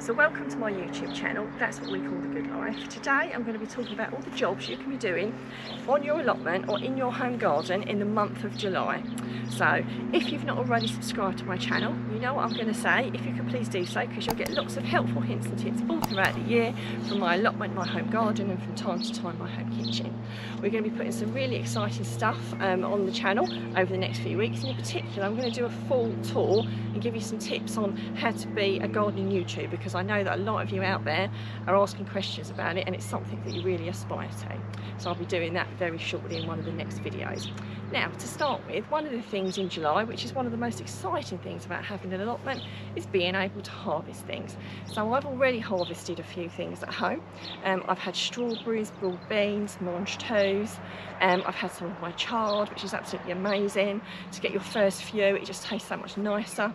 So welcome to my YouTube channel. That's what we call The Good Life. Today I'm going to be talking about all the jobs you can be doing on your allotment or in your home garden in the month of July. So if you've not already subscribed to my channel, you know what I'm going to say. If you could please do so, because you'll get lots of helpful hints and tips all throughout the year from my allotment, my home garden, and from time to time my home kitchen. We're going to be putting some really exciting stuff on the channel over the next few weeks, and in particular I'm going to do a full tour and give you some tips on how to be a gardening YouTuber, because I know that a lot of you out there are asking questions about it and it's something that you really aspire to. So I'll be doing that very shortly in one of the next videos. Now, to start with, one of the things in July, which is one of the most exciting things about having an allotment, is being able to harvest things. So I've already harvested a few things at home. I've had strawberries, broad beans, mange toes. I've had some of my chard, which is absolutely amazing. To get your first few, it just tastes so much nicer.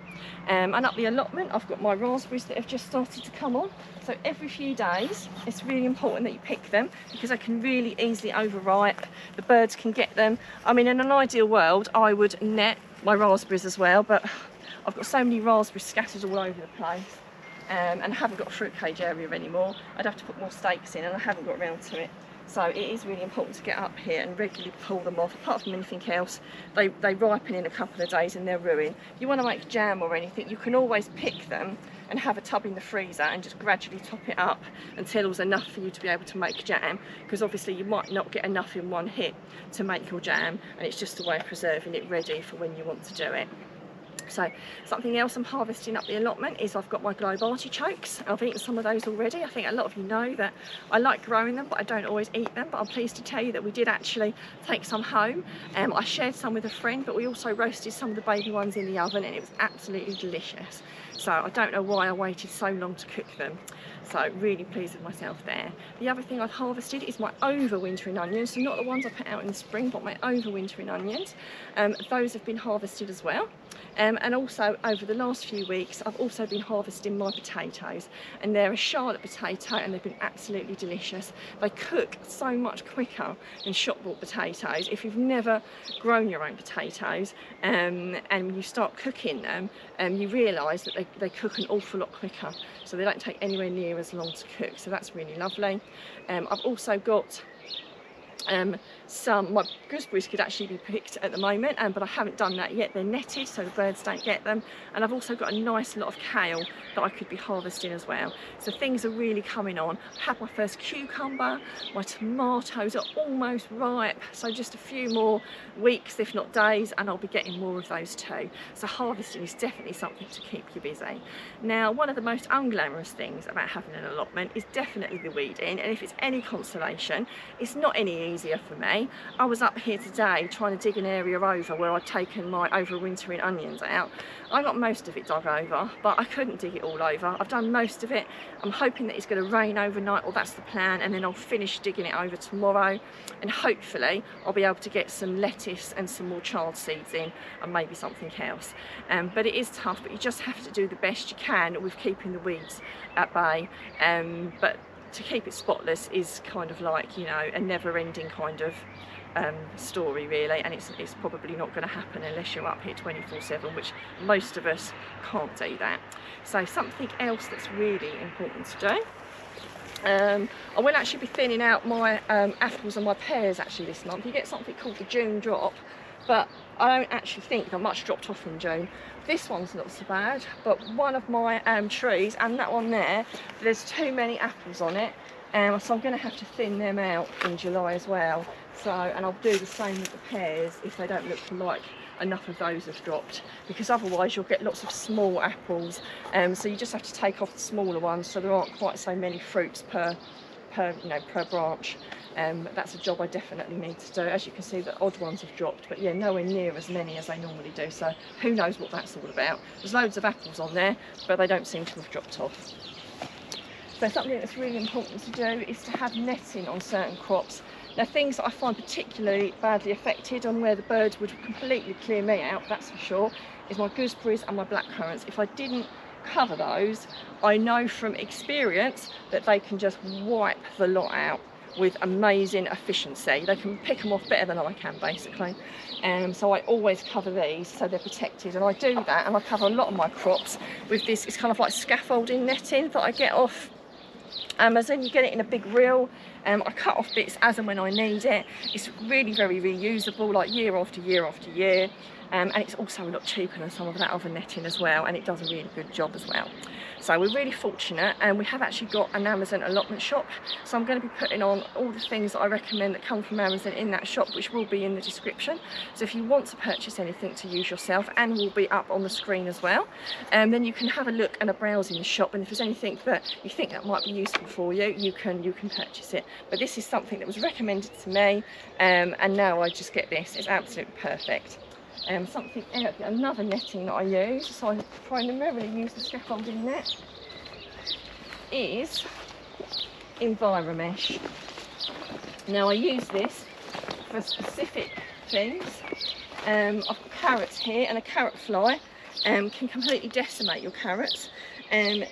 And up the allotment, I've got my raspberries that have just started to come on. So every few days, it's really important that you pick them, because they can really easily overripe. The birds can get them. I mean, in an ideal world, I would net my raspberries as well, but I've got so many raspberries scattered all over the place, and I haven't got a fruit cage area anymore. I'd have to put more stakes in, and I haven't got around to it. So it is really important to get up here and regularly pull them off. Apart from anything else, they ripen in a couple of days and they're ruined. If you want to make jam or anything, you can always pick them and have a tub in the freezer and just gradually top it up until there's enough for you to be able to make jam, because obviously you might not get enough in one hit to make your jam, and it's just a way of preserving it ready for when you want to do it. So something else I'm harvesting up the allotment is I've got my globe artichokes. I've eaten some of those already. I think a lot of you know that I like growing them, but I don't always eat them. But I'm pleased to tell you that we did actually take some home. I shared some with a friend, but we also roasted some of the baby ones in the oven, and it was absolutely delicious. So I don't know why I waited so long to cook them. So really pleased with myself there. The other thing I've harvested is my overwintering onions. So not the ones I put out in the spring, but my overwintering onions. Those have been harvested as well. And also over the last few weeks I've also been harvesting my potatoes, and they're a Charlotte potato and they've been absolutely delicious. They cook so much quicker than shop bought potatoes. If you've never grown your own potatoes and you start cooking them, you realise that they cook an awful lot quicker, so they don't take anywhere near as long to cook, so that's really lovely. I've also got my gooseberries could actually be picked at the moment, but I haven't done that yet. They're netted so the birds don't get them, and I've also got a nice lot of kale that I could be harvesting as well. So things are really coming on. I've had my first cucumber, my tomatoes are almost ripe, so just a few more weeks if not days and I'll be getting more of those too. So harvesting is definitely something to keep you busy. Now, one of the most unglamorous things about having an allotment is definitely the weeding, and if it's any consolation, it's not any easier for me. I was up here today trying to dig an area over where I'd taken my overwintering onions out. I got most of it dug over, but I couldn't dig it all over. I've done most of it. I'm hoping that it's going to rain overnight, or that's the plan, and then I'll finish digging it over tomorrow, and hopefully I'll be able to get some lettuce and some more chard seeds in, and maybe something else. But it is tough, but you just have to do the best you can with keeping the weeds at bay. But to keep it spotless is kind of like, you know, a never-ending kind of story really, and it's probably not going to happen unless you're up here 24/7, which most of us can't do that. So something else that's really important to do, I will actually be thinning out my apples and my pears actually this month. You get something called the June drop, but I don't actually think that much dropped off in June. This one's not so bad, but one of my trees, and that one there, there's too many apples on it, so I'm going to have to thin them out in July as well. So, and I'll do the same with the pears if they don't look like enough of those have dropped, because otherwise you'll get lots of small apples. So you just have to take off the smaller ones so there aren't quite so many fruits per branch. That's a job I definitely need to do. As you can see, the odd ones have dropped, but yeah, nowhere near as many as they normally do, so who knows what that's all about. There's loads of apples on there, but they don't seem to have dropped off. So something that's really important to do is to have netting on certain crops. Now, things that I find particularly badly affected, and where the birds would completely clear me out, that's for sure, is my gooseberries and my blackcurrants. If I didn't cover those, I know from experience that they can just wipe the lot out. with amazing efficiency. They can pick them off better than I can, basically. So I always cover these so they're protected, and I do that, and I cover a lot of my crops with this. It's kind of like scaffolding netting that I get off Amazon. You get it in a big reel. I cut off bits as and when I need it. It's really very reusable, like year after year after year. And it's also a lot cheaper than some of that other netting as well, and it does a really good job as well. So we're really fortunate, and we have actually got an Amazon allotment shop. So I'm going to be putting on all the things that I recommend that come from Amazon in that shop, which will be in the description. So if you want to purchase anything to use yourself, and will be up on the screen as well, then you can have a look and a browse in the shop, and if there's anything that you think that might be useful for you, you can purchase it. But this is something that was recommended to me, and now I just get this. It's absolutely perfect. Something else, another netting that I use, so I primarily use the scaffolding net, is EnviroMesh. Now I use this for specific things. I've got carrots here, and a carrot fly can completely decimate your carrots.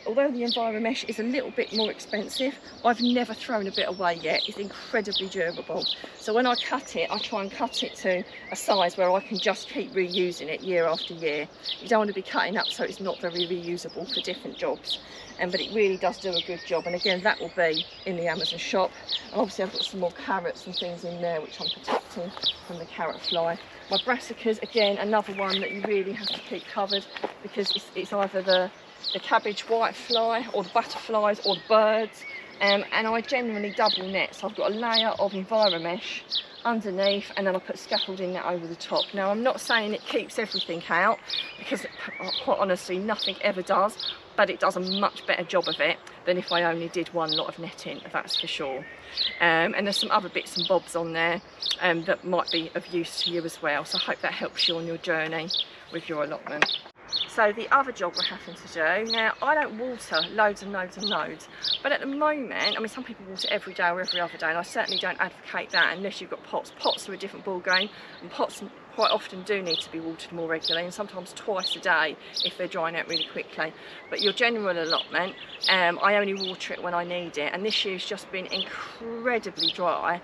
Although the EnviroMesh is a little bit more expensive, I've never thrown a bit away yet. It's incredibly durable. So when I cut it, I try and cut it to a size where I can just keep reusing it year after year. You don't want to be cutting up so it's not very reusable for different jobs. But it really does do a good job. And again, that will be in the Amazon shop. And obviously I've got some more carrots and things in there which I'm protecting from the carrot fly. My brassicas, again, another one that you really have to keep covered, because it's either the cabbage whitefly or the butterflies or the birds, and I generally double net. So I've got a layer of EnviroMesh underneath, and then I put scaffolding net over the top. Now I'm not saying it keeps everything out, because quite honestly nothing ever does, but it does a much better job of it than if I only did one lot of netting, that's for sure. And there's some other bits and bobs on there that might be of use to you as well, so I hope that helps you on your journey with your allotment. So the other job we're having to do, now I don't water loads and loads and loads, but at the moment, I mean, some people water every day or every other day, and I certainly don't advocate that unless you've got pots. Pots are a different ball game, and pots quite often do need to be watered more regularly, and sometimes twice a day if they're drying out really quickly. But your general allotment, I only water it when I need it, and this year's just been incredibly dry.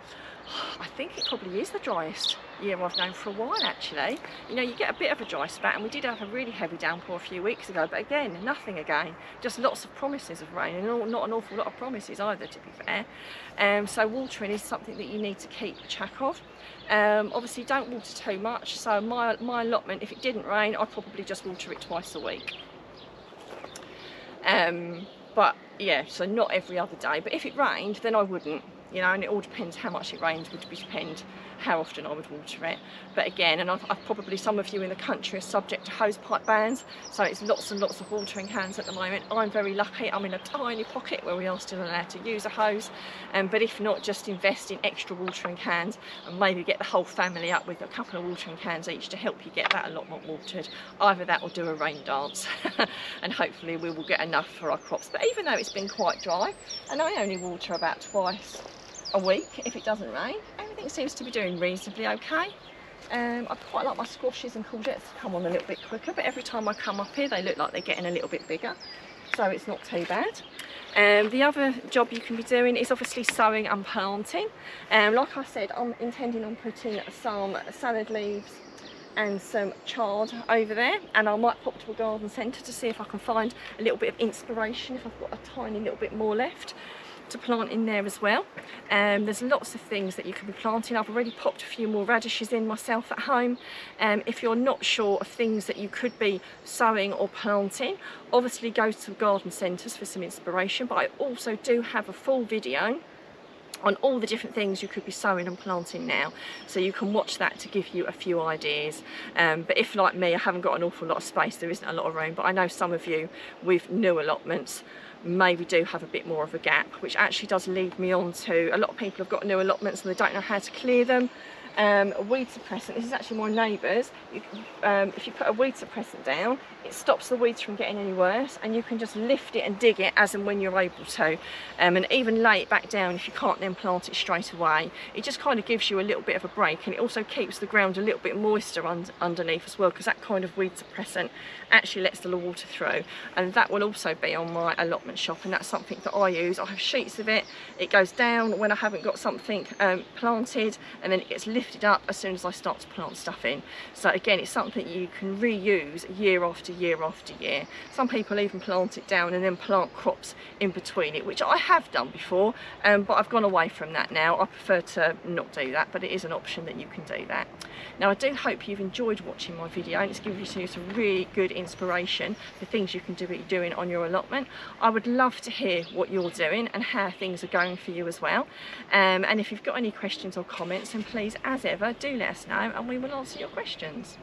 I think it probably is the driest year I've known for a while, actually. You know, you get a bit of a dry spat, and we did have a really heavy downpour a few weeks ago, but again, nothing again. Just lots of promises of rain, and not an awful lot of promises either, to be fair. So watering is something that you need to keep track of. Obviously don't water too much, so my allotment, if it didn't rain, I'd probably just water it twice a week. But yeah, so not every other day, but if it rained, then I wouldn't. You know, and it all depends how much it rains, would depend how often I would water it. But again, and I've probably, some of you in the country are subject to hose pipe bans, so it's lots and lots of watering cans at the moment. I'm very lucky, I'm in a tiny pocket where we are still allowed to use a hose, but if not, just invest in extra watering cans, and maybe get the whole family up with a couple of watering cans each to help you get that allotment watered. Either that or do a rain dance, and hopefully we will get enough for our crops. But even though it's been quite dry, and I only water about twice a week if it doesn't rain, everything seems to be doing reasonably okay. I quite like my squashes and courgettes to come on a little bit quicker, but every time I come up here they look like they're getting a little bit bigger, so it's not too bad. The other job you can be doing is obviously sowing and planting. Like I said, I'm intending on putting some salad leaves and some chard over there, and I might pop to a garden centre to see if I can find a little bit of inspiration, if I've got a tiny little bit more left to plant in there as well. There's lots of things that you can be planting. I've already popped a few more radishes in myself at home. If you're not sure of things that you could be sowing or planting, obviously go to garden centres for some inspiration, but I also do have a full video on all the different things you could be sowing and planting now, so you can watch that to give you a few ideas. But if, like me, I haven't got an awful lot of space, there isn't a lot of room, but I know some of you with new allotments maybe do have a bit more of a gap, which actually does lead me on to, a lot of people have got new allotments and they don't know how to clear them. a weed suppressant. This is actually my neighbour's. If you put a weed suppressant down, it stops the weeds from getting any worse, and you can just lift it and dig it as and when you're able to, and even lay it back down if you can't then plant it straight away. It just kind of gives you a little bit of a break, and it also keeps the ground a little bit moister underneath as well, because that kind of weed suppressant actually lets the water through. And that will also be on my allotment shop, and that's something that I use. I have sheets of it. It goes down when I haven't got something planted, and then it gets lifted up as soon as I start to plant stuff in. So again, it's something you can reuse year after year after year. Some people even plant it down and then plant crops in between it, which I have done before, but I've gone away from that now. I prefer to not do that, but it is an option that you can do that. Now, I do hope you've enjoyed watching my video, and it's given you some really good inspiration for things you can be doing on your allotment. I would love to hear what you're doing and how things are going for you as well. And if you've got any questions or comments, then please, as ever, do let us know, and we will answer your questions.